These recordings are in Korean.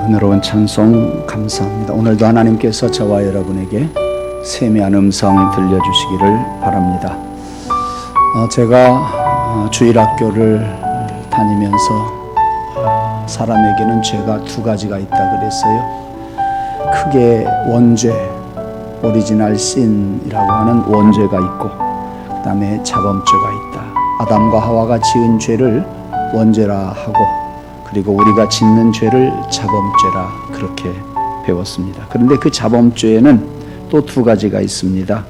은혜로운 찬송 감사합니다. 오늘도 하나님께서 저와 여러분에게 세미한 음성 들려주시기를 바랍니다. 제가 주일학교를 다니면서 사람에게는 죄가 두 가지가 있다 그랬어요. 크게 원죄, 오리지널 신이라고 하는 원죄가 있고, 그 다음에 자범죄가 있다. 아담과 하와가 지은 죄를 원죄라 하고, 그리고 우리가 짓는 죄를 자범죄라 그렇게 배웠습니다. 그런데 그 자범죄에는 또 두 가지가 있습니다.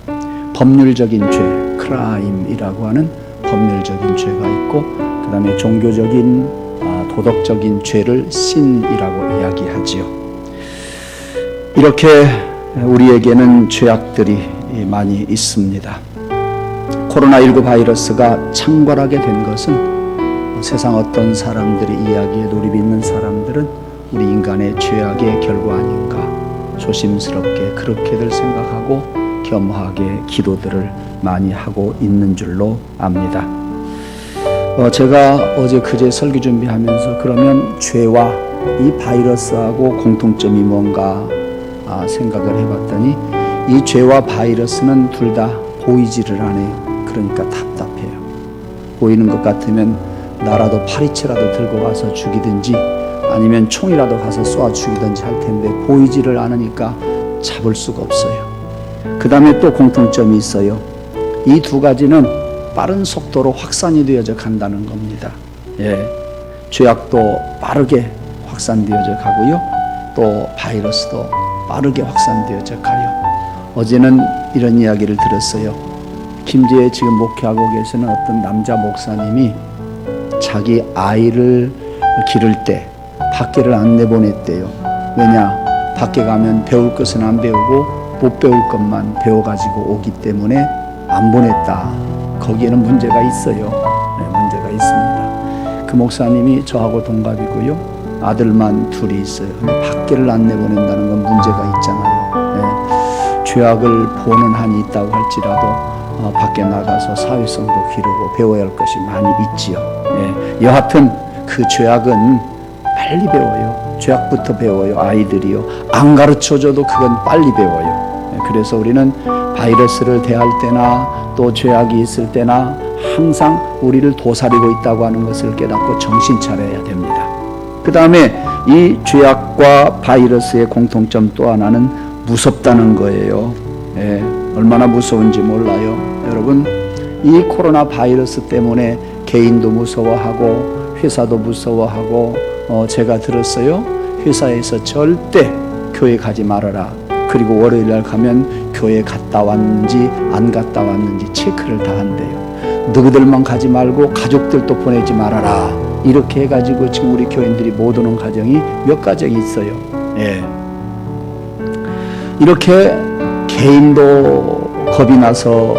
법률적인 죄, 크라임이라고 하는 법률적인 죄가 있고, 그 다음에 종교적인 도덕적인 죄를 신이라고 이야기하지요. 이렇게 우리에게는 죄악들이 많이 있습니다. 코로나19 바이러스가 창궐하게 된 것은 세상 어떤 사람들이 이야기에 놀입 있는 사람들은 우리 인간의 죄악의 결과 아닌가 조심스럽게 그렇게들 생각하고 겸허하게 기도들을 많이 하고 있는 줄로 압니다. 제가 어제 그제 설교 준비하면서 그러면 죄와 이 바이러스하고 공통점이 뭔가 생각을 해봤더니 이 죄와 바이러스는 둘 다 보이지를 않아요. 그러니까 답답해요. 보이는 것 같으면 나라도 파리채라도 들고 가서 죽이든지 아니면 총이라도 가서 쏘아 죽이든지 할 텐데 보이지를 않으니까 잡을 수가 없어요. 그 다음에 또 공통점이 있어요. 이 두 가지는 빠른 속도로 확산이 되어져 간다는 겁니다. 죄악도 빠르게 확산되어져 가고요. 또 바이러스도 빠르게 확산되어져 가요. 어제는 이런 이야기를 들었어요. 김제에 지금 목회하고 계시는 어떤 남자 목사님이 자기 아이를 기를 때 밖에를 안 내보냈대요. 왜냐? 밖에 가면 배울 것은 안 배우고 못 배울 것만 배워가지고 오기 때문에 안 보냈다. 거기에는 문제가 있어요. 문제가 있습니다. 그 목사님이 저하고 동갑이고요. 아들만 둘이 있어요. 근데 밖에를 안 내보낸다는 건 문제가 있잖아요. 죄악을 보는 한이 있다고 할지라도 밖에 나가서 사회성도 기르고 배워야 할 것이 많이 있지요. 여하튼 그 죄악은 빨리 배워요. 죄악부터 배워요. 아이들이요. 안 가르쳐줘도 그건 빨리 배워요. 그래서 우리는 바이러스를 대할 때나 또 죄악이 있을 때나 항상 우리를 도사리고 있다고 하는 것을 깨닫고 정신 차려야 됩니다. 그 다음에 이 죄악과 바이러스의 공통점 또 하나는 무섭다는 거예요. 얼마나 무서운지 몰라요. 여러분, 이 코로나 바이러스 때문에 개인도 무서워하고 회사도 무서워하고 제가 들었어요. 회사에서 절대 교회 가지 말아라. 그리고 월요일날 가면 교회 갔다 왔는지 안 갔다 왔는지 체크를 다 한대요. 너희들만 가지 말고 가족들도 보내지 말아라. 이렇게 해가지고 지금 우리 교인들이 못 오는 가정이 몇 가정이 있어요. 이렇게 개인도 겁이 나서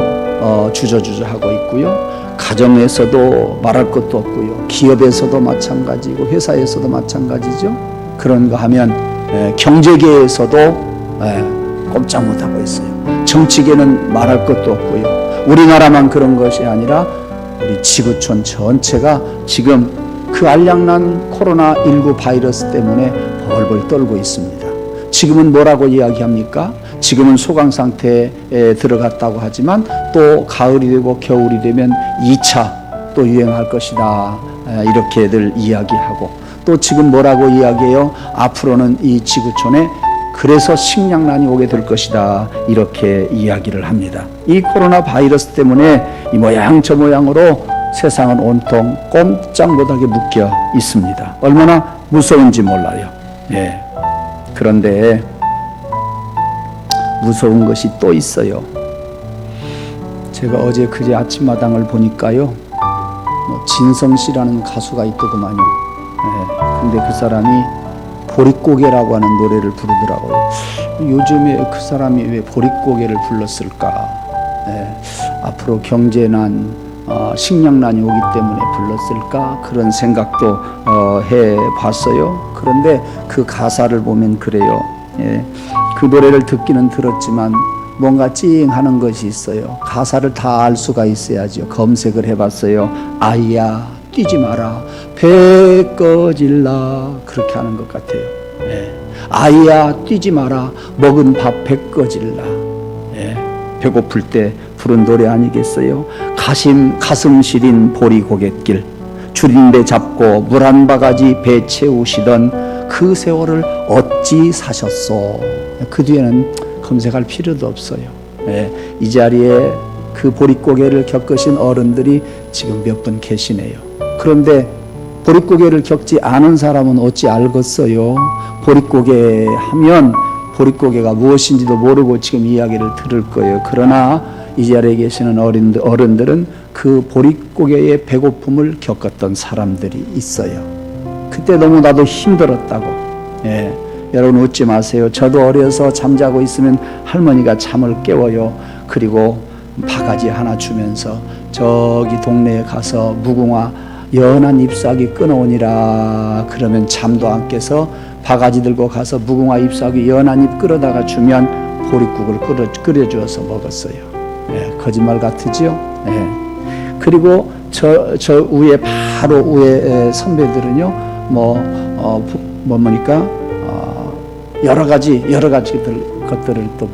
주저주저하고 있고요. 가정에서도 말할 것도 없고요. 기업에서도 마찬가지고 회사에서도 마찬가지죠. 그런 거 하면 경제계에서도 꼼짝 못하고 있어요. 정치계는 말할 것도 없고요. 우리나라만 그런 것이 아니라 우리 지구촌 전체가 지금 그 알량난 코로나19 바이러스 때문에 벌벌 떨고 있습니다. 지금은 뭐라고 이야기합니까? 지금은 소강 상태에 들어갔다고 하지만 또 가을이 되고 겨울이 되면 2차 또 유행할 것이다. 이렇게들 이야기하고 또 지금 뭐라고 이야기해요? 앞으로는 이 지구촌에 그래서 식량난이 오게 될 것이다. 이렇게 이야기를 합니다. 이 코로나 바이러스 때문에 이 모양 저 모양으로 세상은 온통 꼼짝 못하게 묶여 있습니다. 얼마나 무서운지 몰라요. 그런데 무서운 것이 또 있어요. 제가 어제 그제 아침마당을 보니까요, 진성씨라는 가수가 있더구만요. 근데 그 사람이 보릿고개라고 하는 노래를 부르더라고요. 요즘에 그 사람이 왜 보릿고개를 불렀을까? 앞으로 경제난, 식량난이 오기 때문에 불렀을까? 그런 생각도 해봤어요. 그런데 그 가사를 보면 그래요. 그 노래를 듣기는 들었지만 뭔가 찡하는 것이 있어요. 가사를 다 알 수가 있어야죠. 검색을 해봤어요. 아이야 뛰지 마라 배 꺼질라 그렇게 하는 것 같아요. 예. 아이야 뛰지 마라 먹은 밥 배 꺼질라. 예. 배고플 때 부른 노래 아니겠어요? 가슴 시린 보리 고갯길 줄임배 잡고 물 한 바가지 배 채우시던 그 세월을 어찌 사셨소. 그 뒤에는 검색할 필요도 없어요. 예. 이 자리에 그 보릿고개를 겪으신 어른들이 지금 몇 분 계시네요. 그런데 보릿고개를 겪지 않은 사람은 어찌 알겠어요? 보릿고개 하면 보릿고개가 무엇인지도 모르고 지금 이야기를 들을 거예요. 그러나 이 자리에 계시는 어른들은 그 보릿고개의 배고픔을 겪었던 사람들이 있어요. 그때 너무나도 힘들었다고. 예. 여러분 웃지 마세요. 저도 어려서 잠자고 있으면 할머니가 잠을 깨워요. 그리고 바가지 하나 주면서 저기 동네에 가서 무궁화 연한 잎사귀 끊어오니라. 그러면 잠도 안 깨서 바가지 들고 가서 무궁화 잎사귀 연한 잎 끌어다가 주면 보릿국을 끓여주어서 먹었어요. 예, 거짓말 같으죠? 예. 그리고 저 위에 바로 위에 선배들은요, 뭐니까 여러 가지 것들을 또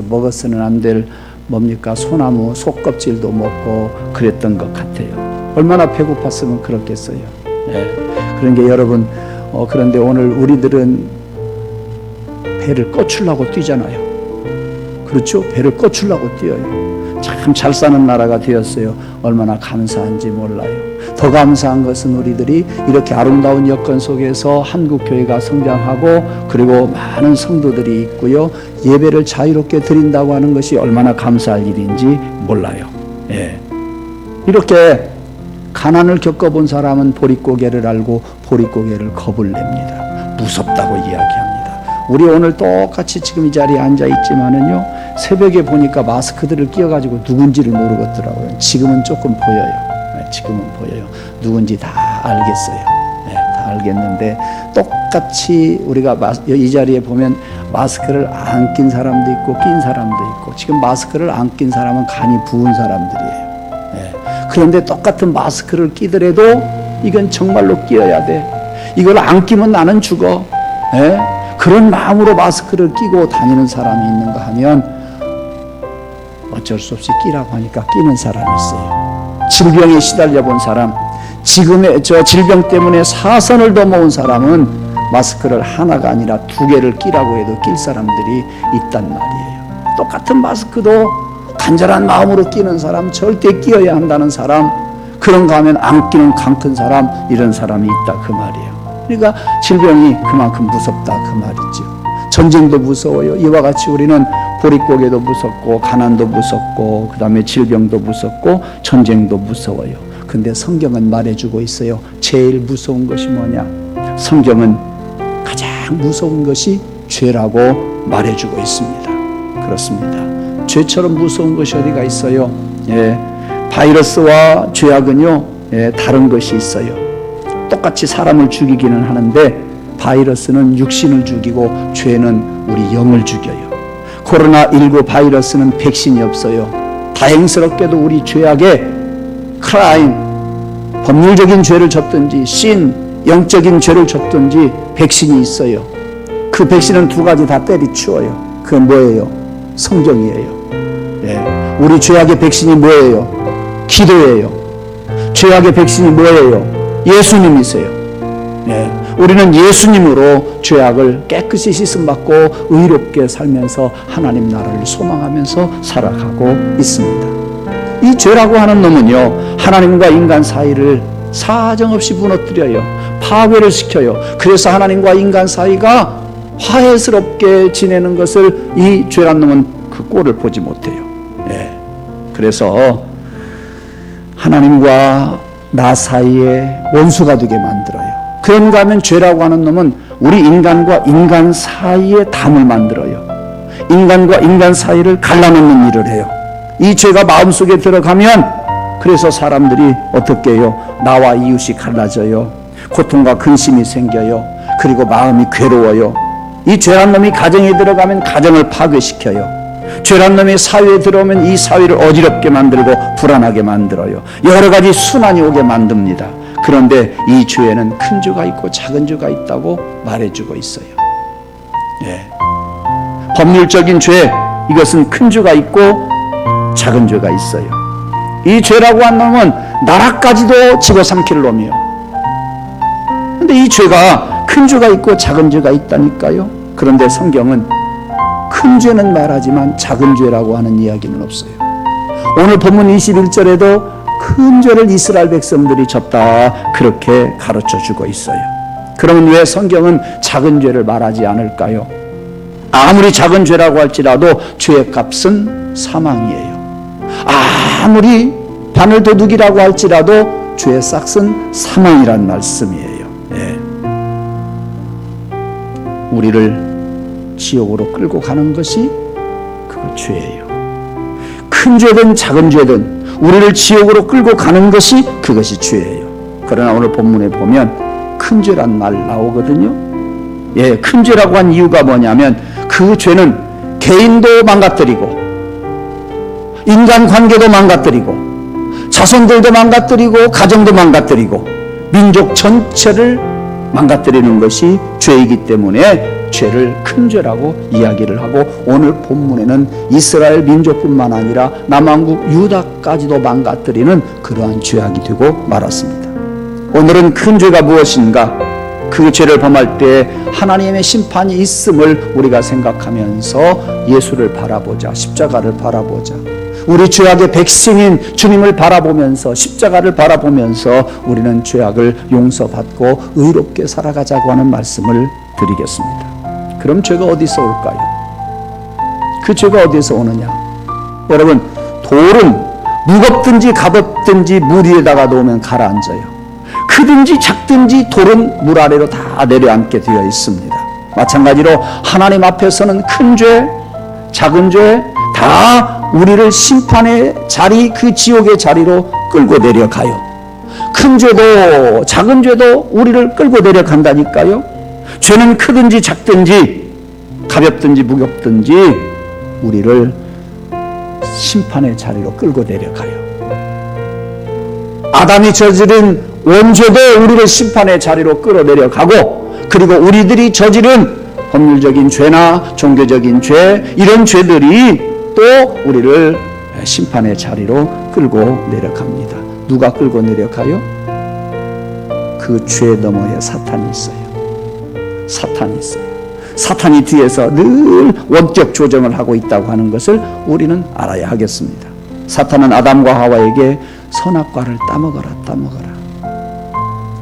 먹어서는 안 될 뭡니까 소나무 속껍질도 먹고 그랬던 것 같아요. 얼마나 배고팠으면 그렇겠어요. 예. 그런 게 여러분 그런데 오늘 우리들은 배를 꺼추려고 뛰잖아요. 그렇죠? 배를 꺼추려고 뛰어요. 참 잘 사는 나라가 되었어요. 얼마나 감사한지 몰라요. 더 감사한 것은 우리들이 이렇게 아름다운 여건 속에서 한국교회가 성장하고 그리고 많은 성도들이 있고요. 예배를 자유롭게 드린다고 하는 것이 얼마나 감사할 일인지 몰라요. 예. 이렇게 가난을 겪어본 사람은 보릿고개를 알고 보릿고개를 겁을 냅니다. 무섭다고 이야기합니다. 우리 오늘 똑같이 지금 이 자리에 앉아 있지만은요, 새벽에 보니까 마스크들을 끼워가지고 누군지를 모르겠더라고요. 지금은 조금 보여요. 지금은 보여요. 누군지 다 알겠어요. 네, 다 알겠는데 똑같이 우리가 이 자리에 보면 마스크를 안 낀 사람도 있고 낀 사람도 있고, 지금 마스크를 안 낀 사람은 간이 부은 사람들이에요. 네. 그런데 똑같은 마스크를 끼더라도 이건 정말로 끼어야 돼. 이걸 안 끼면 나는 죽어. 네? 그런 마음으로 마스크를 끼고 다니는 사람이 있는가 하면 어쩔 수 없이 끼라고 하니까 끼는 사람이 있어요. 질병에 시달려 본 사람, 지금의 저 질병 때문에 사선을 넘어온 사람은 마스크를 하나가 아니라 2개를 끼라고 해도 낄 사람들이 있단 말이에요. 똑같은 마스크도 간절한 마음으로 끼는 사람, 절대 끼어야 한다는 사람, 그런가 하면 안 끼는 강 큰 사람, 이런 사람이 있다 그 말이에요. 그러니까 질병이 그만큼 무섭다 그 말이죠. 전쟁도 무서워요. 이와 같이 우리는 보릿고개도 무섭고 가난도 무섭고 그 다음에 질병도 무섭고 전쟁도 무서워요. 근데 성경은 말해주고 있어요. 제일 무서운 것이 뭐냐? 성경은 가장 무서운 것이 죄라고 말해주고 있습니다. 그렇습니다. 죄처럼 무서운 것이 어디가 있어요? 예, 바이러스와 죄악은요, 예, 다른 것이 있어요. 똑같이 사람을 죽이기는 하는데 바이러스는 육신을 죽이고 죄는 우리 영을 죽여요. 코로나19 바이러스는 백신이 없어요. 다행스럽게도 우리 죄악에 크라임, 법률적인 죄를 졌든지 신, 영적인 죄를 졌든지 백신이 있어요. 그 백신은 2가지 다 때리치워요. 그건 뭐예요? 성경이에요. 예. 우리 죄악의 백신이 뭐예요? 기도예요. 죄악의 백신이 뭐예요? 예수님이세요. 예. 우리는 예수님으로 죄악을 깨끗이 씻음받고 의롭게 살면서 하나님 나라를 소망하면서 살아가고 있습니다. 이 죄라고 하는 놈은요, 하나님과 인간 사이를 사정없이 무너뜨려요. 파괴를 시켜요. 그래서 하나님과 인간 사이가 화해스럽게 지내는 것을 이 죄란 놈은 그 꼴을 보지 못해요. 예. 그래서 하나님과 나 사이에 원수가 되게 만들어요. 그런가 하면 죄라고 하는 놈은 우리 인간과 인간 사이에 담을 만들어요. 인간과 인간 사이를 갈라놓는 일을 해요. 이 죄가 마음속에 들어가면 그래서 사람들이 어떻게 해요? 나와 이웃이 갈라져요. 고통과 근심이 생겨요. 그리고 마음이 괴로워요. 이 죄란 놈이 가정에 들어가면 가정을 파괴시켜요. 죄란 놈이 사회에 들어오면 이 사회를 어지럽게 만들고 불안하게 만들어요. 여러 가지 순환이 오게 만듭니다. 그런데 이 죄에는 큰 죄가 있고 작은 죄가 있다고 말해주고 있어요. 예. 법률적인 죄, 이것은 큰 죄가 있고 작은 죄가 있어요. 이 죄라고 한 놈은 나라까지도 집어삼킬 놈이요. 근데 이 죄가 큰 죄가 있고 작은 죄가 있다니까요. 그런데 성경은 큰 죄는 말하지만 작은 죄라고 하는 이야기는 없어요. 오늘 본문 21절에도 큰 죄를 이스라엘 백성들이 졌다, 그렇게 가르쳐 주고 있어요. 그러면 왜 성경은 작은 죄를 말하지 않을까요? 아무리 작은 죄라고 할지라도 죄의 값은 사망이에요. 아무리 바늘 도둑이라고 할지라도 죄의 싹은 사망이란 말씀이에요. 예. 우리를 지옥으로 끌고 가는 것이 그거 죄예요. 큰 죄든 작은 죄든 우리를 지옥으로 끌고 가는 것이 그것이 죄예요. 그러나 오늘 본문에 보면 큰 죄란 말 나오거든요. 예, 큰 죄라고 한 이유가 뭐냐면 그 죄는 개인도 망가뜨리고 인간관계도 망가뜨리고 자손들도 망가뜨리고 가정도 망가뜨리고 민족 전체를 망가뜨리는 것이 죄이기 때문에 죄를 큰 죄라고 이야기를 하고, 오늘 본문에는 이스라엘 민족뿐만 아니라 남왕국 유다까지도 망가뜨리는 그러한 죄악이 되고 말았습니다. 오늘은 큰 죄가 무엇인가? 그 죄를 범할 때 하나님의 심판이 있음을 우리가 생각하면서 예수를 바라보자, 십자가를 바라보자. 우리 죄악의 백성인 주님을 바라보면서, 십자가를 바라보면서 우리는 죄악을 용서받고 의롭게 살아가자고 하는 말씀을 드리겠습니다. 그럼 죄가 어디서 올까요? 그 죄가 어디서 오느냐? 여러분, 돌은 무겁든지 가볍든지 물 위에다가 놓으면 가라앉아요. 크든지 작든지 돌은 물 아래로 다 내려앉게 되어 있습니다. 마찬가지로 하나님 앞에서는 큰 죄, 작은 죄 다 우리를 심판의 자리, 그 지옥의 자리로 끌고 내려가요. 큰 죄도 작은 죄도 우리를 끌고 내려간다니까요. 죄는 크든지 작든지 가볍든지 무겁든지 우리를 심판의 자리로 끌고 내려가요. 아담이 저지른 원죄도 우리를 심판의 자리로 끌어내려가고, 그리고 우리들이 저지른 법률적인 죄나 종교적인 죄, 이런 죄들이 또 우리를 심판의 자리로 끌고 내려갑니다. 누가 끌고 내려가요? 그 죄 너머에 사탄이 있어요. 사탄이 있어요. 사탄이 뒤에서 늘 원격 조정을 하고 있다고 하는 것을 우리는 알아야 하겠습니다. 사탄은 아담과 하와에게 선악과를 따먹어라, 따먹어라.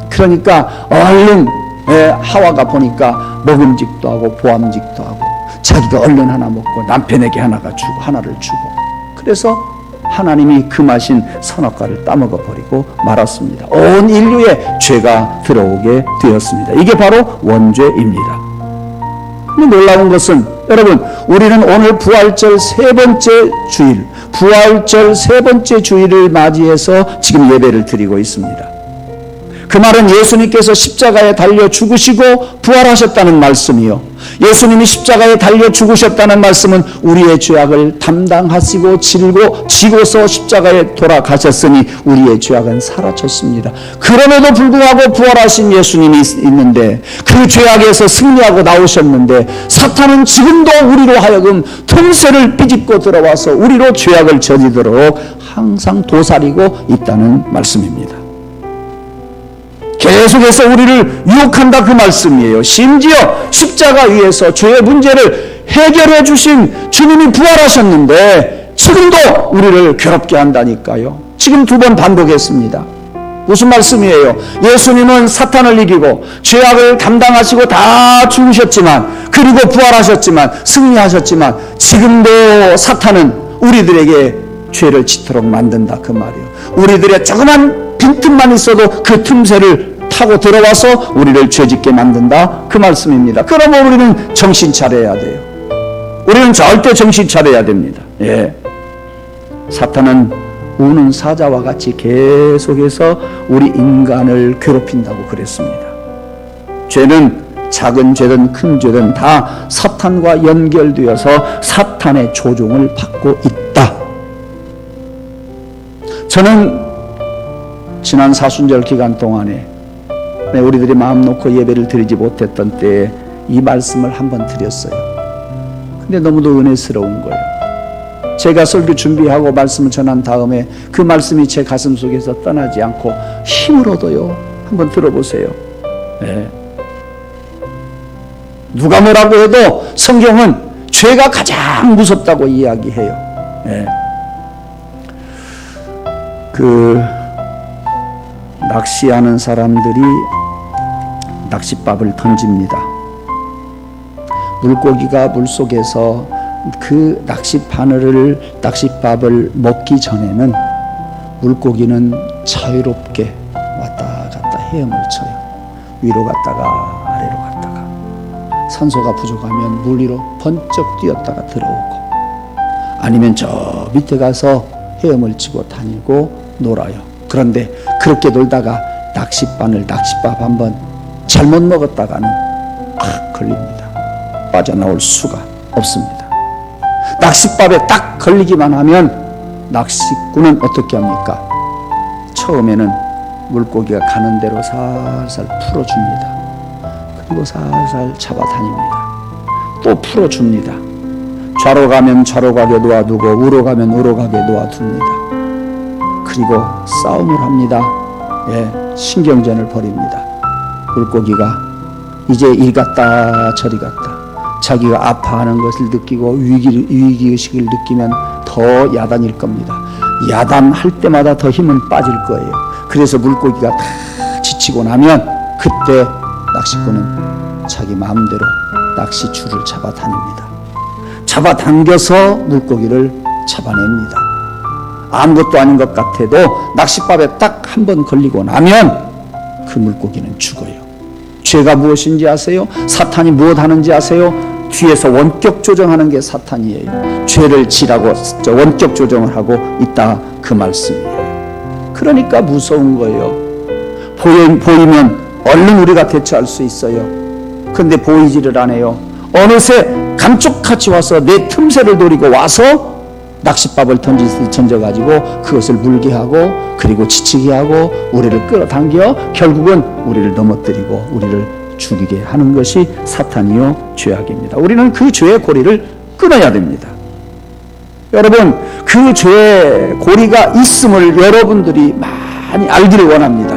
그러니까 얼른 하와가 보니까 먹음직도 하고 보암직도 하고 자기가 얼른 하나 먹고 남편에게 하나가 주고 하나를 주고, 그래서 하나님이 금하신 선악과를 따먹어 버리고 말았습니다. 온 인류에 죄가 들어오게 되었습니다. 이게 바로 원죄입니다. 근데 놀라운 것은, 여러분, 우리는 오늘 부활절 세 번째 주일, 부활절 세 번째 주일을 맞이해서 지금 예배를 드리고 있습니다. 그 말은 예수님께서 십자가에 달려 죽으시고 부활하셨다는 말씀이요, 예수님이 십자가에 달려 죽으셨다는 말씀은 우리의 죄악을 담당하시고 지고서 십자가에 돌아가셨으니 우리의 죄악은 사라졌습니다. 그럼에도 불구하고 부활하신 예수님이 있는데, 그 죄악에서 승리하고 나오셨는데, 사탄은 지금도 우리로 하여금 틈새를 삐집고 들어와서 우리로 죄악을 저지도록 항상 도사리고 있다는 말씀입니다. 계속해서 우리를 유혹한다, 그 말씀이에요. 심지어 십자가 위에서 죄의 문제를 해결해 주신 주님이 부활하셨는데 지금도 우리를 괴롭게 한다니까요. 지금 두 번 반복했습니다. 무슨 말씀이에요? 예수님은 사탄을 이기고 죄악을 감당하시고 다 죽으셨지만, 그리고 부활하셨지만, 승리하셨지만, 지금도 사탄은 우리들에게 죄를 짓도록 만든다, 그 말이에요. 우리들의 조그만 빈틈만 있어도 그 틈새를 타고 들어와서 우리를 죄짓게 만든다, 그 말씀입니다. 그러면 우리는 정신 차려야 돼요. 우리는 절대 정신 차려야 됩니다. 예. 사탄은 우는 사자와 같이 계속해서 우리 인간을 괴롭힌다고 그랬습니다. 죄는 작은 죄든 큰 죄든 다 사탄과 연결되어서 사탄의 조종을 받고 있다. 저는 지난 사순절 기간 동안에 우리들이 마음 놓고 예배를 드리지 못했던 때에 이 말씀을 한번 드렸어요. 근데 너무도 은혜스러운 거예요. 제가 설교 준비하고 말씀을 전한 다음에 그 말씀이 제 가슴 속에서 떠나지 않고 힘을 얻어요. 한번 들어보세요. 네. 누가 뭐라고 해도 성경은 죄가 가장 무섭다고 이야기해요. 네. 낚시하는 사람들이 낚싯밥을 던집니다. 물고기가 물속에서 그 낚싯밥을 먹기 전에는 물고기는 자유롭게 왔다 갔다 헤엄을 쳐요. 위로 갔다가 아래로 갔다가, 산소가 부족하면 물 위로 번쩍 뛰었다가 들어오고, 아니면 저 밑에 가서 헤엄을 치고 다니고 놀아요. 그런데 그렇게 놀다가 낚싯밥 한번 잘못 먹었다가는 걸립니다. 빠져나올 수가 없습니다. 낚싯밥에 딱 걸리기만 하면 낚시꾼은 어떻게 합니까? 처음에는 물고기가 가는 대로 살살 풀어줍니다. 그리고 살살 잡아다닙니다. 또 풀어줍니다. 좌로 가면 좌로 가게 놓아두고 우로 가면 우로 가게 놓아둡니다. 그리고 싸움을 합니다. 신경전을 벌입니다. 물고기가 이제 일 갔다 저리 갔다, 자기가 아파하는 것을 느끼고 위기의식을 느끼면 더 야단일 겁니다. 야단할 때마다 더 힘은 빠질 거예요. 그래서 물고기가 다 지치고 나면 그때 낚시꾼은 자기 마음대로 낚시줄을 잡아다닙니다. 잡아당겨서 물고기를 잡아냅니다. 아무것도 아닌 것 같아도 낚싯밥에 딱 한 번 걸리고 나면 그 물고기는 죽어요. 죄가 무엇인지 아세요? 사탄이 무엇 하는지 아세요? 뒤에서 원격 조정하는 게 사탄이에요. 죄를 지라고 원격 조정을 하고 있다, 그 말씀이에요. 그러니까 무서운 거예요. 보이면 얼른 우리가 대처할 수 있어요. 근데 보이지를 않아요. 어느새 감쪽같이 와서 내 틈새를 노리고 와서 낚싯밥을 던져가지고 그것을 물게 하고, 그리고 지치게 하고, 우리를 끌어당겨 결국은 우리를 넘어뜨리고 우리를 죽이게 하는 것이 사탄이요 죄악입니다. 우리는 그 죄의 고리를 끊어야 됩니다. 여러분, 그 죄의 고리가 있음을 여러분들이 많이 알기를 원합니다.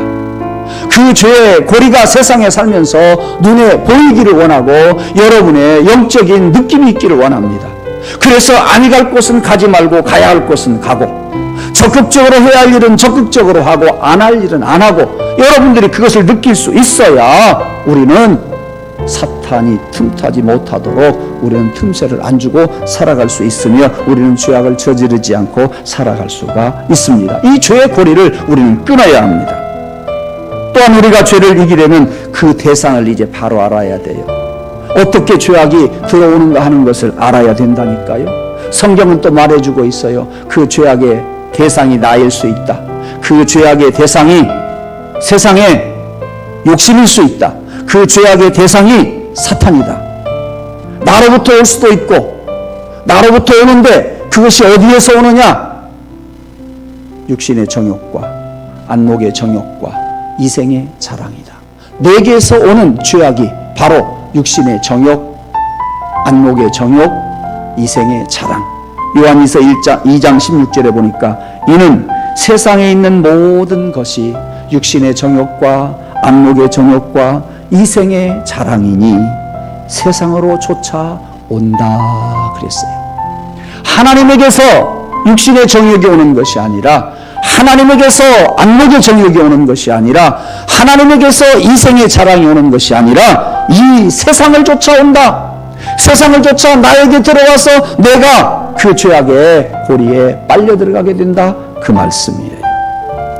그 죄의 고리가 세상에 살면서 눈에 보이기를 원하고 여러분의 영적인 느낌이 있기를 원합니다. 그래서 아니 갈 곳은 가지 말고 가야 할 곳은 가고, 적극적으로 해야 할 일은 적극적으로 하고 안 할 일은 안 하고, 여러분들이 그것을 느낄 수 있어야 우리는 사탄이 틈타지 못하도록 우리는 틈새를 안 주고 살아갈 수 있으며 우리는 죄악을 저지르지 않고 살아갈 수가 있습니다. 이 죄의 고리를 우리는 끊어야 합니다. 또한 우리가 죄를 이기려면 그 대상을 이제 바로 알아야 돼요. 어떻게 죄악이 들어오는가 하는 것을 알아야 된다니까요. 성경은 또 말해주고 있어요. 그 죄악의 대상이 나일 수 있다. 그 죄악의 대상이 세상의 욕심일 수 있다. 그 죄악의 대상이 사탄이다. 나로부터 올 수도 있고, 나로부터 오는데 그것이 어디에서 오느냐? 육신의 정욕과 안목의 정욕과 이생의 자랑이다. 내게서 오는 죄악이 바로 육신의 정욕, 안목의 정욕, 이생의 자랑. 요한일서 2장 16절에 보니까 이는 세상에 있는 모든 것이 육신의 정욕과 안목의 정욕과 이생의 자랑이니 세상으로 쫓아온다 그랬어요. 하나님에게서 육신의 정욕이 오는 것이 아니라, 하나님에게서 안목의 정욕이 오는 것이 아니라, 하나님에게서 이생의 자랑이 오는 것이 아니라 이 세상을 쫓아온다. 세상을 쫓아 나에게 들어와서 내가 그 죄악의 고리에 빨려 들어가게 된다, 그 말씀이에요.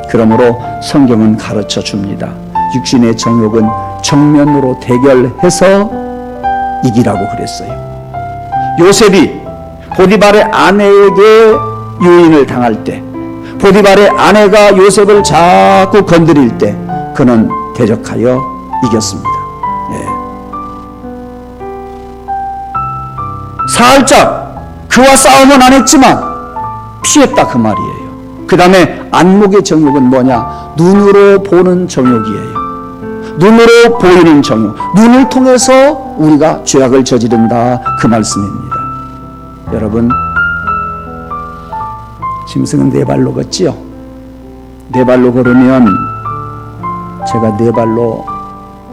그러므로 성경은 가르쳐 줍니다. 육신의 정욕은 정면으로 대결해서 이기라고 그랬어요. 요셉이 보디발의 아내에게 유인을 당할 때, 보디발의 아내가 요셉을 자꾸 건드릴 때 그는 대적하여 이겼습니다. 살짝 그와 싸움은 안 했지만 피했다, 그 말이에요. 그 다음에 안목의 정욕은 뭐냐? 눈으로 보는 정욕이에요. 눈으로 보이는 정욕, 눈을 통해서 우리가 죄악을 저지른다, 그 말씀입니다. 여러분, 짐승은 네 발로 걷지요. 네 발로 걸으면, 제가 네 발로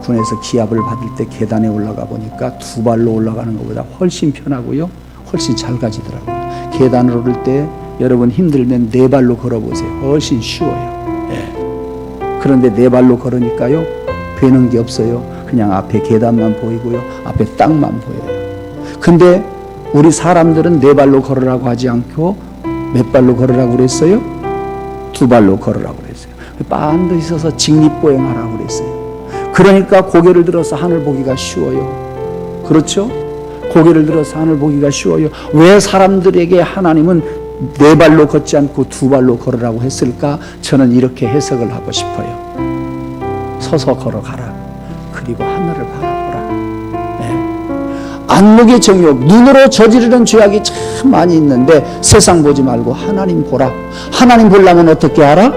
군에서 기합을 받을 때 계단에 올라가 보니까 두 발로 올라가는 것보다 훨씬 편하고요, 훨씬 잘 가지더라고요. 계단을 오를 때 여러분 힘들면 네 발로 걸어보세요. 훨씬 쉬워요. 예. 그런데 네 발로 걸으니까요, 되는 게 없어요. 그냥 앞에 계단만 보이고요, 앞에 땅만 보여요. 근데 우리 사람들은 네 발로 걸으라고 하지 않고 몇 발로 걸으라고 그랬어요? 두 발로 걸으라고 그랬어요. 반드시 서서 직립보행하라고 그랬어요. 그러니까 고개를 들어서 하늘 보기가 쉬워요. 그렇죠? 고개를 들어서 하늘 보기가 쉬워요. 왜 사람들에게 하나님은 네 발로 걷지 않고 두 발로 걸으라고 했을까? 저는 이렇게 해석을 하고 싶어요. 서서 걸어가라. 그리고 하늘을 바라보라. 네. 안목의 정욕, 눈으로 저지르는 죄악이 참 많이 있는데 세상 보지 말고 하나님 보라. 하나님 보려면 어떻게 하라?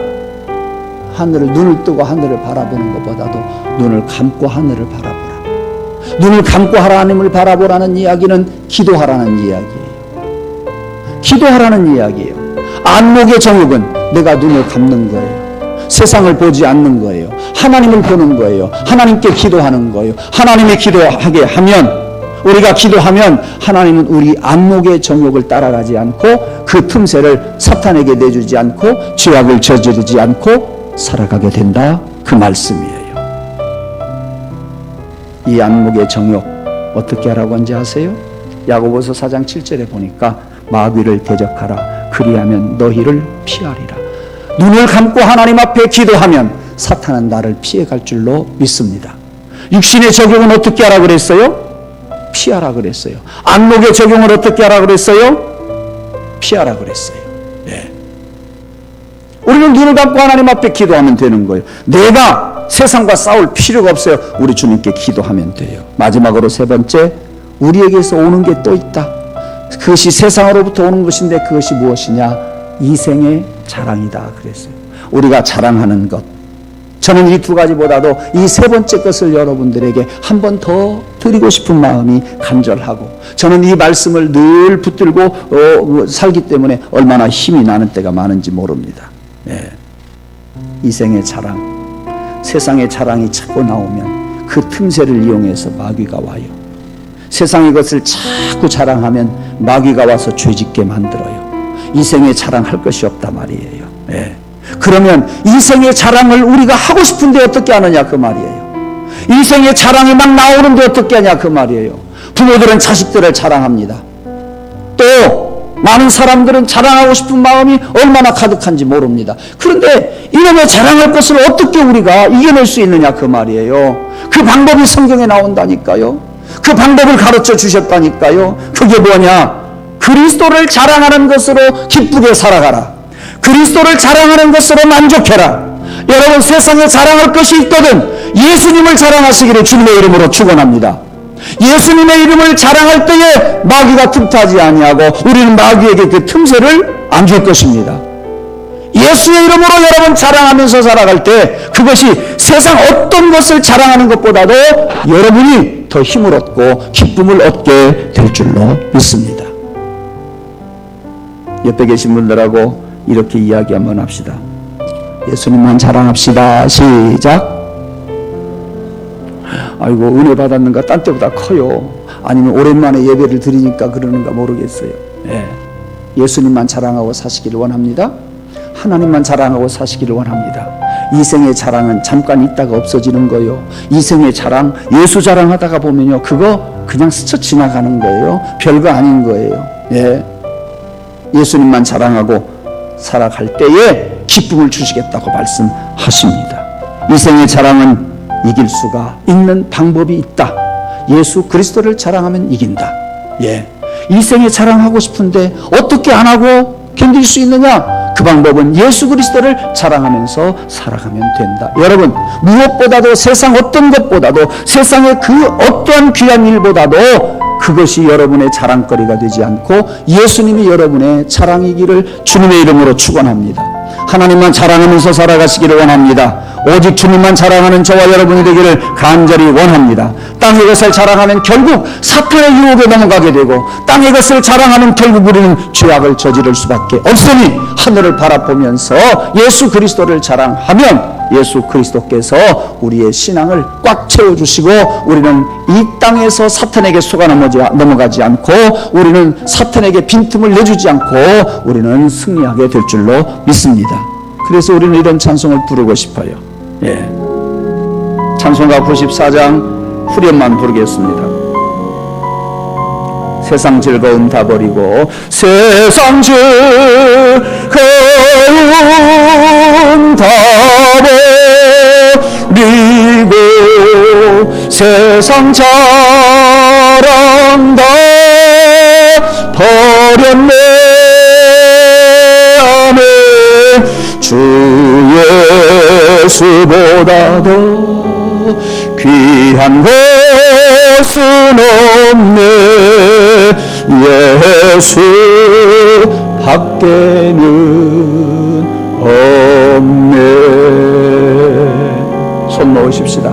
하늘을, 눈을 뜨고 하늘을 바라보는 것보다도 눈을 감고 하늘을 바라보라. 눈을 감고 하나님을 바라보라는 이야기는 기도하라는 이야기예요. 기도하라는 이야기예요. 안목의 정욕은 내가 눈을 감는 거예요. 세상을 보지 않는 거예요. 하나님을 보는 거예요. 하나님께 기도하는 거예요. 하나님이 기도하게 하면, 우리가 기도하면 하나님은 우리 안목의 정욕을 따라가지 않고 그 틈새를 사탄에게 내주지 않고 죄악을 저지르지 않고 살아가게 된다, 그 말씀이에요. 이 안목의 정욕 어떻게 하라고 한지 아세요? 야고보서 4장 7절에 보니까 마귀를 대적하라. 그리하면 너희를 피하리라. 눈을 감고 하나님 앞에 기도하면 사탄은 나를 피해갈 줄로 믿습니다. 육신의 적용은 어떻게 하라 그랬어요? 피하라 그랬어요. 안목의 적용을 어떻게 하라 그랬어요? 피하라 그랬어요. 네. 우리는 눈을 감고 하나님 앞에 기도하면 되는 거예요. 내가 세상과 싸울 필요가 없어요. 우리 주님께 기도하면 돼요. 마지막으로 세 번째, 우리에게서 오는 게 또 있다. 그것이 세상으로부터 오는 것인데 그것이 무엇이냐? 이생의 자랑이다 그랬어요. 우리가 자랑하는 것. 저는 이 두 가지보다도 이 세 번째 것을 여러분들에게 한 번 더 드리고 싶은 마음이 간절하고, 저는 이 말씀을 늘 붙들고 살기 때문에 얼마나 힘이 나는 때가 많은지 모릅니다. 예. 이생의 자랑. 세상의 자랑이 자꾸 나오면 그 틈새를 이용해서 마귀가 와요. 세상의 것을 자꾸 자랑하면 마귀가 와서 죄짓게 만들어요. 이생의 자랑할 것이 없다 말이에요. 예. 그러면 이생의 자랑을 우리가 하고 싶은데 어떻게 하느냐 그 말이에요. 이생의 자랑이 막 나오는데 어떻게 하냐 그 말이에요. 부모들은 자식들을 자랑합니다. 또 많은 사람들은 자랑하고 싶은 마음이 얼마나 가득한지 모릅니다. 그런데 이놈의 자랑할 것을 어떻게 우리가 이겨낼 수 있느냐 그 말이에요. 그 방법이 성경에 나온다니까요. 그 방법을 가르쳐 주셨다니까요. 그게 뭐냐? 그리스도를 자랑하는 것으로 기쁘게 살아가라. 그리스도를 자랑하는 것으로 만족해라. 여러분, 세상에 자랑할 것이 있거든 예수님을 자랑하시기를 주님의 이름으로 축원합니다. 예수님의 이름을 자랑할 때에 마귀가 틈타지 아니하고 우리는 마귀에게 그 틈새를 안 줄 것입니다. 예수의 이름으로 여러분 자랑하면서 살아갈 때 그것이 세상 어떤 것을 자랑하는 것보다도 여러분이 더 힘을 얻고 기쁨을 얻게 될 줄로 믿습니다. 옆에 계신 분들하고 이렇게 이야기 한번 합시다. 예수님만 자랑합시다. 시작. 아이고, 은혜 받았는가 딴 때보다 커요. 아니면 오랜만에 예배를 드리니까 그러는가 모르겠어요. 예. 예수님만 자랑하고 사시기를 원합니다. 하나님만 자랑하고 사시기를 원합니다. 이생의 자랑은 잠깐 있다가 없어지는 거예요. 이생의 자랑, 예수 자랑하다가 보면요, 그거 그냥 스쳐 지나가는 거예요. 별거 아닌 거예요. 예. 예수님만 자랑하고 살아갈 때에 기쁨을 주시겠다고 말씀하십니다. 이생의 자랑은 이길 수가 있는 방법이 있다. 예수 그리스도를 자랑하면 이긴다. 예. 이생에 자랑하고 싶은데 어떻게 안 하고 견딜 수 있느냐? 그 방법은 예수 그리스도를 자랑하면서 살아가면 된다. 여러분, 무엇보다도 세상 어떤 것보다도 세상의 그 어떠한 귀한 일보다도 그것이 여러분의 자랑거리가 되지 않고 예수님이 여러분의 자랑이기를 주님의 이름으로 축원합니다. 하나님만 자랑하면서 살아가시기를 원합니다. 오직 주님만 자랑하는 저와 여러분이 되기를 간절히 원합니다. 땅의 것을 자랑하면 결국 사탄의 유혹에 넘어가게 되고, 땅의 것을 자랑하면 결국 우리는 죄악을 저지를 수밖에 없으니 하늘을 바라보면서 예수 그리스도를 자랑하면 예수 그리스도께서 우리의 신앙을 꽉 채워주시고, 우리는 이 땅에서 사탄에게 속아 넘어가지 않고, 우리는 사탄에게 빈틈을 내주지 않고 우리는 승리하게 될 줄로 믿습니다. 그래서 우리는 이런 찬송을 부르고 싶어요. 찬송가 94장 후렴만 부르겠습니다. 세상 즐거움 다 버리고, 세상 즐거움 다 버리고, 세상 자랑 다 버렸네. 아멘. 주 예수보다 더 귀한 것은 없네. 예수 밖에는 없네. 손 놓으십시다.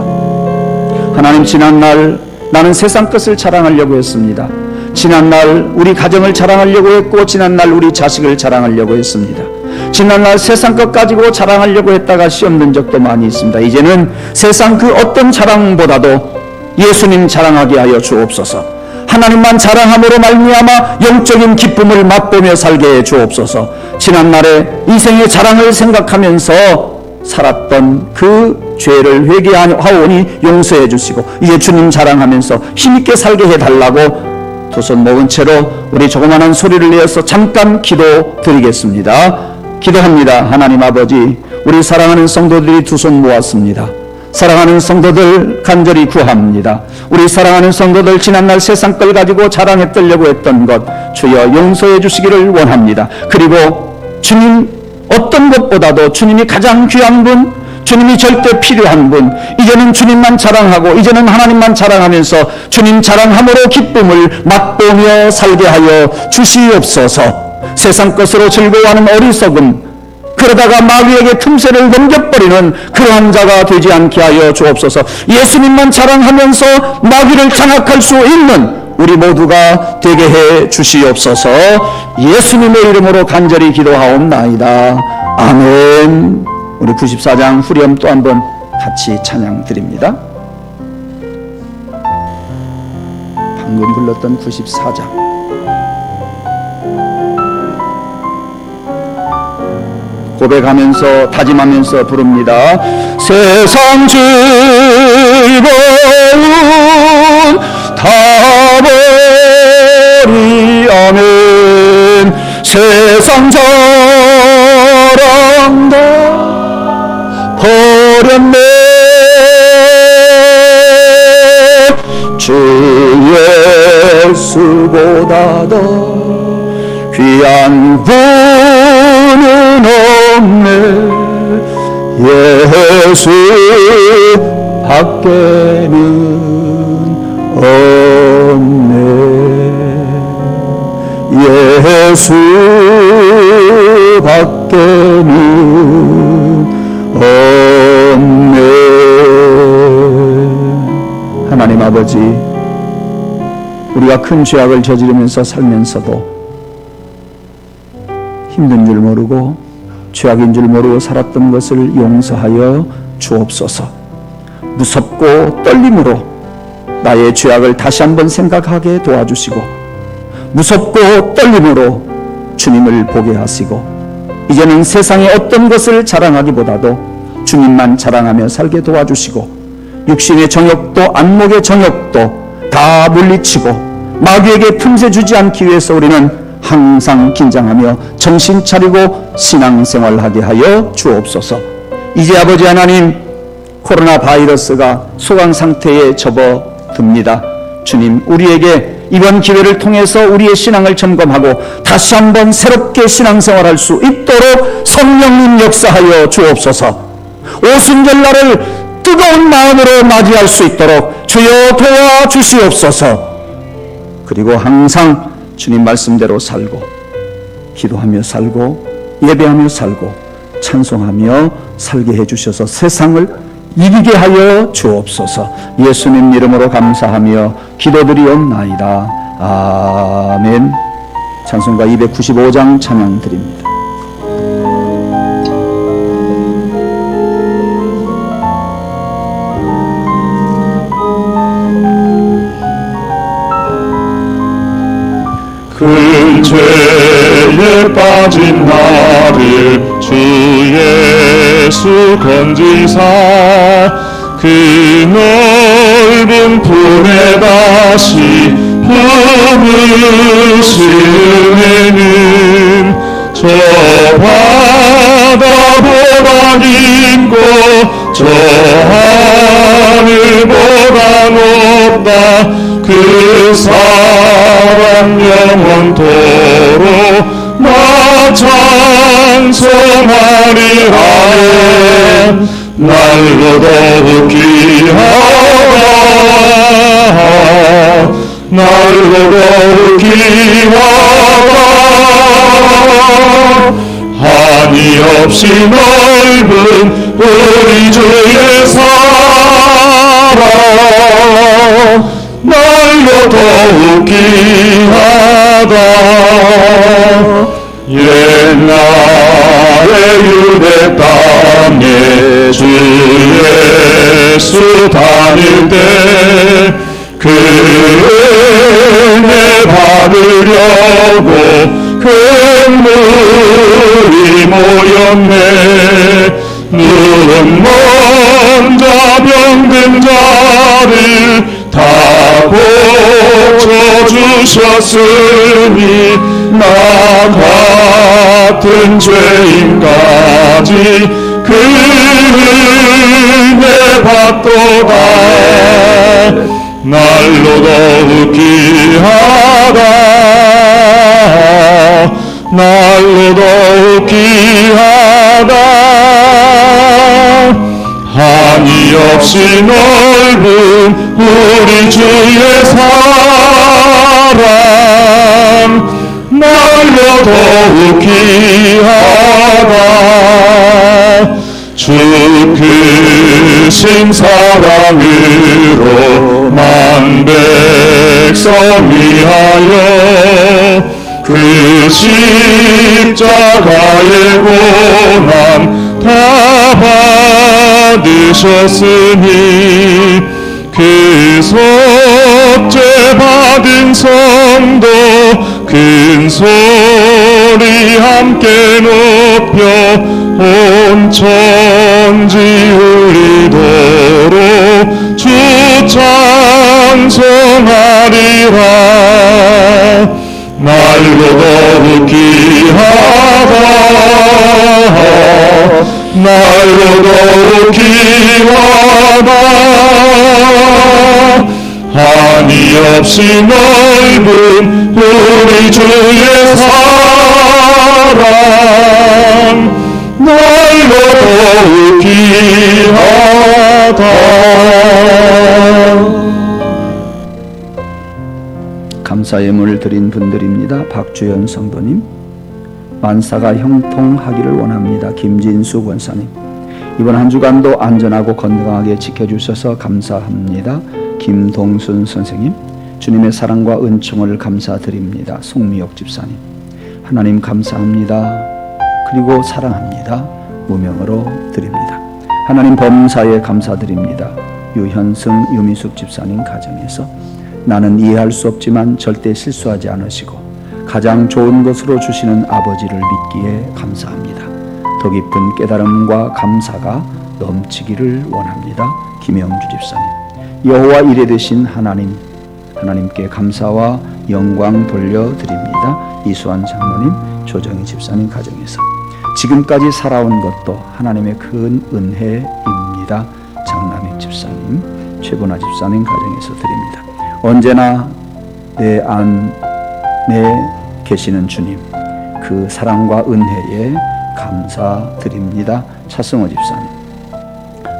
하나님, 지난날 나는 세상 것을 자랑하려고 했습니다. 지난날 우리 가정을 자랑하려고 했고, 지난날 우리 자식을 자랑하려고 했습니다. 지난날 세상 것 가지고 자랑하려고 했다가 시험 든 적도 많이 있습니다. 이제는 세상 그 어떤 자랑보다도 예수님 자랑하게 하여 주옵소서. 하나님만 자랑함으로 말미암아 영적인 기쁨을 맛보며 살게 해 주옵소서. 지난날의 인생의 자랑을 생각하면서 살았던 그 죄를 회개하오니 용서해 주시고, 이제 주님 자랑하면서 힘있게 살게 해달라고 두 손 모은 채로 우리 조그마한 소리를 내어서 잠깐 기도 드리겠습니다. 기도합니다. 하나님 아버지, 우리 사랑하는 성도들이 두 손 모았습니다. 사랑하는 성도들 간절히 구합니다. 우리 사랑하는 성도들 지난날 세상 걸 가지고 자랑해 떨려고 했던 것 주여 용서해 주시기를 원합니다. 그리고 주님 어떤 것보다도 주님이 가장 귀한 분, 주님이 절대 필요한 분, 이제는 주님만 자랑하고 이제는 하나님만 자랑하면서 주님 자랑함으로 기쁨을 맛보며 살게 하여 주시옵소서. 세상 것으로 즐거워하는 어리석음, 그러다가 마귀에게 틈새를 넘겨버리는 그러한 자가 되지 않게 하여 주옵소서. 예수님만 자랑하면서 마귀를 장악할 수 있는 우리 모두가 되게 해 주시옵소서. 예수님의 이름으로 간절히 기도하옵나이다. 아멘. 우리 94장 후렴 또 한번 같이 찬양 드립니다. 방금 불렀던 94장. 고백하면서 다짐하면서 부릅니다. 세상 즐거움 다 버리아멘. 세상 자랑 다 버렸네. 주 예수보다 더 귀한 분은 없네. 예수 밖에는 없네. 예수 밖에는 없네. 하나님 아버지, 우리가 큰 죄악을 저지르면서 살면서도 힘든 줄 모르고 죄악인 줄 모르고 살았던 것을 용서하여 주옵소서. 무섭고 떨림으로 나의 죄악을 다시 한번 생각하게 도와주시고, 무섭고 떨림으로 주님을 보게 하시고, 이제는 세상의 어떤 것을 자랑하기보다도 주님만 자랑하며 살게 도와주시고, 육신의 정욕도 안목의 정욕도 다 물리치고 마귀에게 틈새 주지 않기 위해서 우리는 항상 긴장하며 정신 차리고 신앙생활하게 하여 주옵소서. 이제 아버지 하나님, 코로나 바이러스가 소강 상태에 접어듭니다. 주님, 우리에게 이번 기회를 통해서 우리의 신앙을 점검하고 다시 한번 새롭게 신앙생활할 수 있도록 성령님 역사하여 주옵소서. 오순절날을 뜨거운 마음으로 맞이할 수 있도록 주여 도와주시옵소서. 그리고 항상 주님 말씀대로 살고, 기도하며 살고, 예배하며 살고, 찬송하며 살게 해주셔서 세상을 이기게 하여 주옵소서. 예수님 이름으로 감사하며 기도드리옵나이다. 아멘. 찬송가 295장 찬양 드립니다. 큰 죄에 빠진 나를 주 예수 건지사 그 넓은 품에 다시 품으시는 저 바다보다 깊고 저 하늘보다 높다 그 사랑 영원토록 나 찬송하리라. 날로 더욱 귀하다 날로 더욱 귀하다 한이 없이 넓은 우리 주의 사랑 날로 더욱 귀하다. 옛날에 유대 땅에 주 예수 다닐 때 그 은혜 받으려고 큰 물이 모였네. 누운 먼 자 병든 자를 다 고쳐주셨으니 나 같은 죄인까지 그 은혜 받도다. 날로 더욱 귀하다 날로 더욱 귀하다 한이 없이 넓은 우리 주의 사랑 날로 더욱 귀하다. 주 크신 사랑으로 만 백성 위하여 그 십자가의 고난 다 받으셨으니 그 속죄 받은 성도 큰 소리 함께 높여 온 천지 울리도록 주 찬송하리라. 날로 더욱 귀하다 날로 더욱 귀하다 한이 없이 넓은 우리 주의 사랑 날로 더욱 귀하다. 감사 예물을 드린 분들입니다. 박주연 성도님, 만사가 형통하기를 원합니다. 김진수 권사님, 이번 한 주간도 안전하고 건강하게 지켜주셔서 감사합니다. 김동순 선생님, 주님의 사랑과 은총을 감사드립니다. 송미옥 집사님, 하나님 감사합니다. 그리고 사랑합니다. 무명으로 드립니다. 하나님 범사에 감사드립니다. 유현승, 유미숙 집사님 가정에서 나는 이해할 수 없지만 절대 실수하지 않으시고 가장 좋은 것으로 주시는 아버지를 믿기에 감사합니다. 더 깊은 깨달음과 감사가 넘치기를 원합니다. 김영주 집사님, 여호와 이레 되신 하나님께 감사와 영광 돌려드립니다. 이수환 장로님, 조정희 집사님 가정에서 지금까지 살아온 것도 하나님의 큰 은혜입니다. 장남익 집사님, 최보나 집사님 가정에서 드립니다. 언제나 내 안에 계시는 주님, 그 사랑과 은혜에 감사드립니다. 차승호 집사님,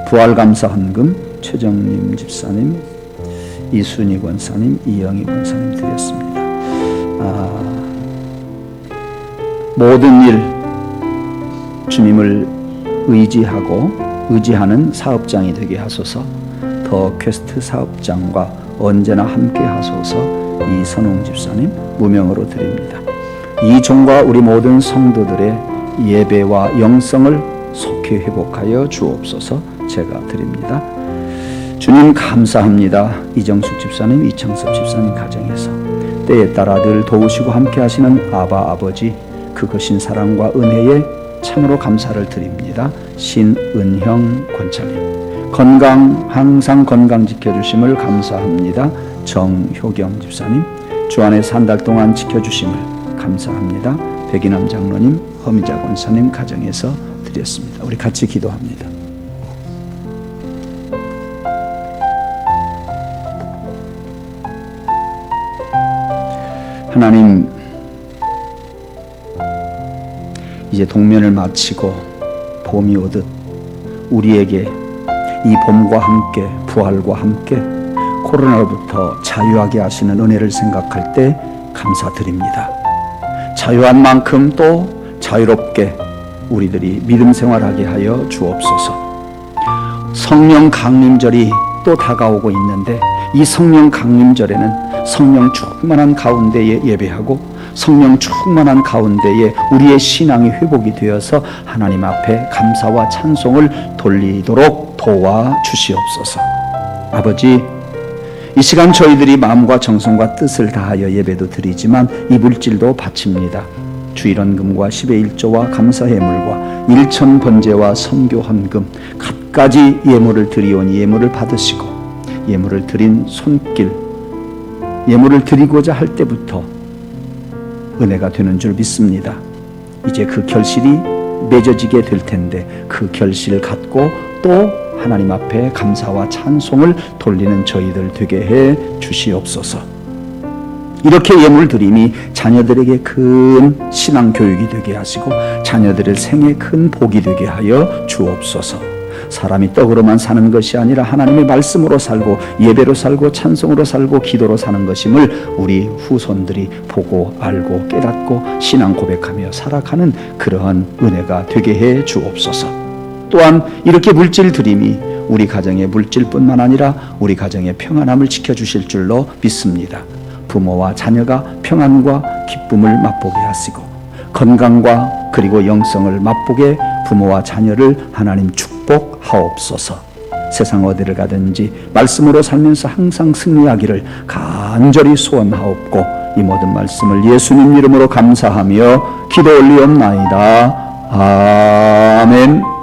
부활감사 헌금 최정림 집사님, 이순희 권사님, 이영희 권사님 드렸습니다. 모든 일 주님을 의지하는 사업장이 되게 하소서. 더 퀘스트 사업장과 언제나 함께 하소서. 이선웅 집사님 무명으로 드립니다. 이 종과 우리 모든 성도들의 예배와 영성을 속히 회복하여 주옵소서. 제가 드립니다. 주님 감사합니다. 이정숙 집사님, 이창섭 집사님 가정에서 때에 따라 늘 도우시고 함께 하시는 아바 아버지, 그 거신 사랑과 은혜에 참으로 감사를 드립니다. 신은형 권찰님 항상 건강 지켜주심을 감사합니다. 정효경 집사님 주 안에서 한 달 동안 지켜주심을 감사합니다. 백인남 장로님, 허미자 권사님 가정에서 드렸습니다. 우리 같이 기도합니다. 하나님, 이제 동면을 마치고 봄이 오듯 우리에게 이 봄과 함께 부활과 함께 코로나로부터 자유하게 하시는 은혜를 생각할 때 감사드립니다. 자유한 만큼 또 자유롭게 우리들이 믿음 생활하게 하여 주옵소서. 성령 강림절이 또 다가오고 있는데 이 성령 강림절에는 성령 충만한 가운데에 예배하고 성령 충만한 가운데에 우리의 신앙이 회복이 되어서 하나님 앞에 감사와 찬송을 돌리도록 도와주시옵소서. 아버지, 이 시간 저희들이 마음과 정성과 뜻을 다하여 예배도 드리지만 이 물질도 바칩니다. 주일원금과 10의 1조와 감사예물과 일천번제와 선교헌금 갖가지 예물을 드리오니 예물을 받으시고 예물을 드린 손길, 예물을 드리고자 할 때부터 은혜가 되는 줄 믿습니다. 이제 그 결실이 맺어지게 될 텐데 그 결실을 갖고 또 하나님 앞에 감사와 찬송을 돌리는 저희들 되게 해 주시옵소서. 이렇게 예물 드림이 자녀들에게 큰 신앙 교육이 되게 하시고 자녀들의 생에 큰 복이 되게 하여 주옵소서. 사람이 떡으로만 사는 것이 아니라 하나님의 말씀으로 살고 예배로 살고 찬송으로 살고 기도로 사는 것임을 우리 후손들이 보고 알고 깨닫고 신앙 고백하며 살아가는 그러한 은혜가 되게 해 주옵소서. 또한 이렇게 물질 드림이 우리 가정의 물질뿐만 아니라 우리 가정의 평안함을 지켜주실 줄로 믿습니다. 부모와 자녀가 평안과 기쁨을 맛보게 하시고 건강과 그리고 영성을 맛보게 부모와 자녀를 하나님 축복하옵소서. 세상 어디를 가든지 말씀으로 살면서 항상 승리하기를 간절히 소원하옵고 이 모든 말씀을 예수님 이름으로 감사하며 기도 올리옵나이다. 아멘.